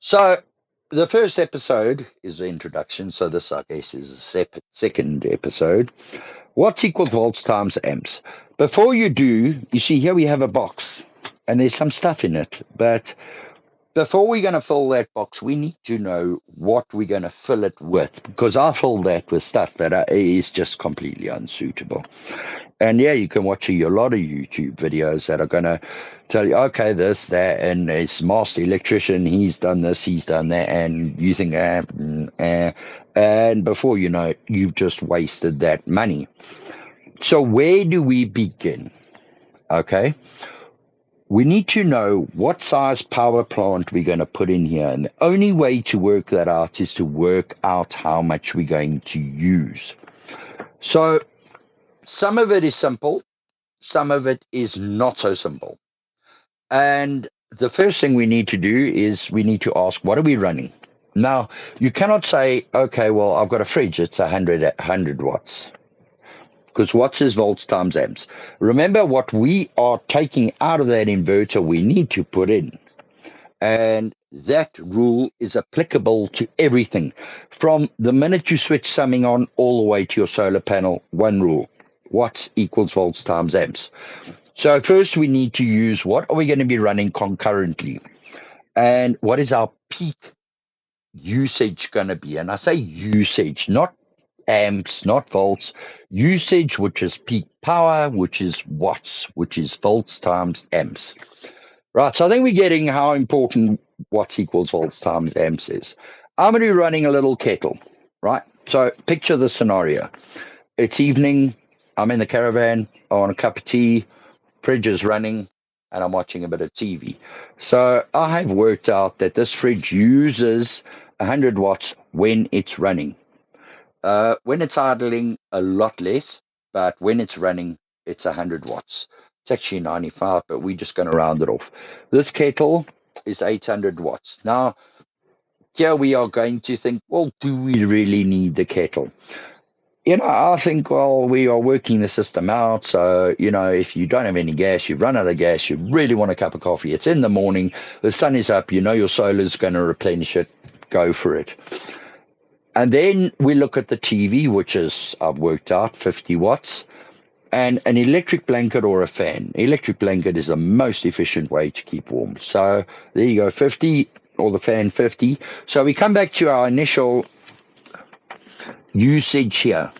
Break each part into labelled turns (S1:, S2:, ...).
S1: So the first episode is the introduction. So this, I guess, is the second episode. What's equal to volts times amps? Before you do, you see here we have a box, and there's some stuff in it. But before we're going to fill that box, we need to know what we're going to fill it with, because I fill that with stuff that is just completely unsuitable. And yeah, you can watch a lot of YouTube videos that are going to tell you, okay, this, that, and it's master electrician, he's done this, he's done that, and you think, and before you know it, you've just wasted that money. So where do we begin? Okay. We need to know what size power plant we're going to put in here. And the only way to work that out is to work out how much we're going to use. So some of it is simple, some of it is not so simple. And the first thing we need to do is we need to ask, what are we running? Now, you cannot say, okay, well, I've got a fridge, it's 100 watts. Because watts is volts times amps. Remember, what we are taking out of that inverter, we need to put in. And that rule is applicable to everything. From the minute you switch something on all the way to your solar panel, one rule. Watts equals volts times amps. So first we need to use what are we going to be running concurrently? And what is our peak usage going to be? And I say usage, not amps, not volts. Usage, which is peak power, which is watts, which is volts times amps. Right, so I think we're getting how important watts equals volts times amps is. I'm going to be running a little kettle, right? So picture the scenario. It's evening, I'm in the caravan, I want a cup of tea, fridge is running, and I'm watching a bit of TV. So I have worked out that this fridge uses 100 watts when it's running. When it's idling, a lot less, but when it's running, it's 100 watts. It's actually 95, but we're just going to round it off. This kettle is 800 watts. Now, here we are going to think, well, do we really need the kettle? I think, well, we are working the system out. So, if you don't have any gas, you've run out of gas, you really want a cup of coffee, it's in the morning, the sun is up, your solar's going to replenish it, go for it. And then we look at the TV, which is, I've worked out, 50 watts, and an electric blanket or a fan. Electric blanket is the most efficient way to keep warm. So there you go, 50, or the fan 50. So we come back to our initial usage here.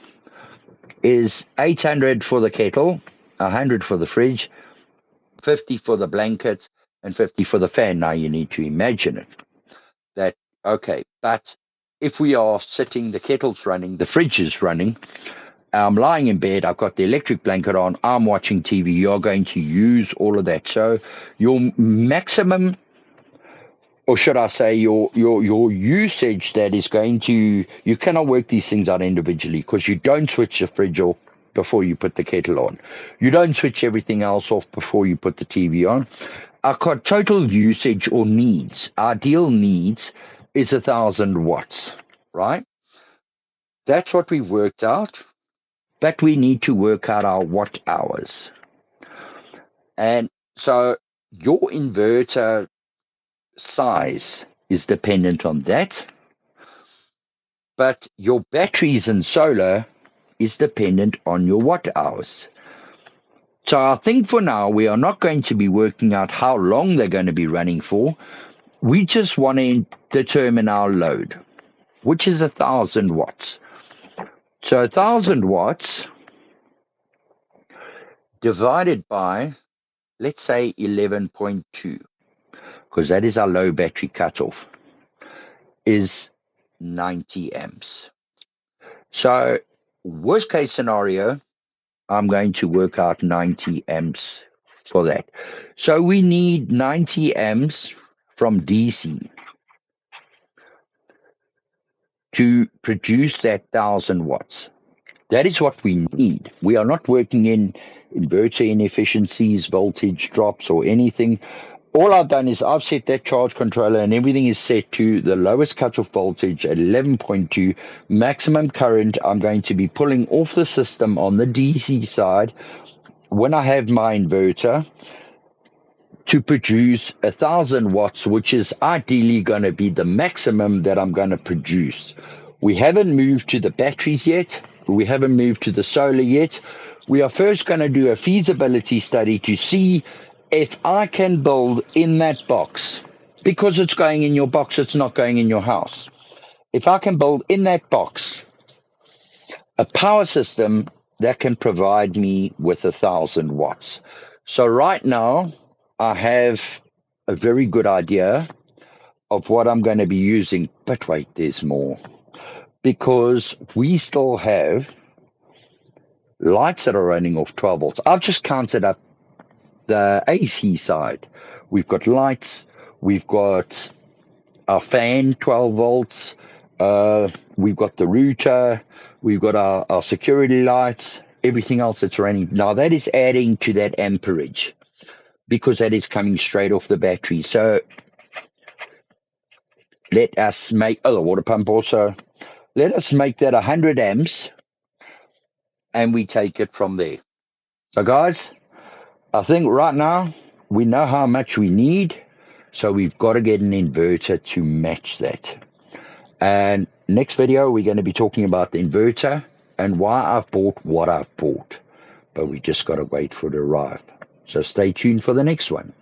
S1: Is 800 for the kettle, 100 for the fridge, 50 for the blanket, and 50 for the fan. Now you need to imagine it. That, okay, but if we are sitting, the kettle's running, the fridge is running, I'm lying in bed, I've got the electric blanket on, I'm watching TV, you're going to use all of that. So your maximum, or should I say your usage that is going to, you cannot work these things out individually because you don't switch the fridge off before you put the kettle on. You don't switch everything else off before you put the TV on. Our total usage or needs, ideal needs, is 1,000 watts, right? That's what we've worked out, but we need to work out our watt hours. And so your inverter size is dependent on that, but your batteries and solar is dependent on your watt hours. So I think for now we are not going to be working out how long they're going to be running for. We just want to determine our load, which is 1,000 watts. So 1,000 watts divided by, let's say, 11.2, because that is our low battery cutoff, is 90 amps. So worst case scenario, I'm going to work out 90 amps for that. So we need 90 amps from DC to produce that 1,000 watts. That is what we need. We are not working in inverter inefficiencies, voltage drops, or anything. All I've done is I've set that charge controller and everything is set to the lowest cutoff voltage at 11.2. Maximum current I'm going to be pulling off the system on the DC side when I have my inverter. to produce 1,000 watts, which is ideally going to be the maximum that I'm going to produce. We haven't moved to the batteries yet. We haven't moved to the solar yet. We are first going to do a feasibility study to see if I can build in that box, because it's going in your box, it's not going in your house. If I can build in that box a power system that can provide me with 1,000 watts. So right now, I have a very good idea of what I'm going to be using. But wait, there's more. Because we still have lights that are running off 12 volts. I've just counted up the AC side. We've got lights. We've got our fan, 12 volts. We've got the router. We've got our security lights. Everything else that's running. Now, that is adding to that amperage, because that is coming straight off the battery. So let us make, the water pump also, let us make that 100 amps, and we take it from there. So guys, I think right now we know how much we need, so we've got to get an inverter to match that. And next video, we're going to be talking about the inverter and why I've bought what I've bought. But we just got to wait for it to arrive. So stay tuned for the next one.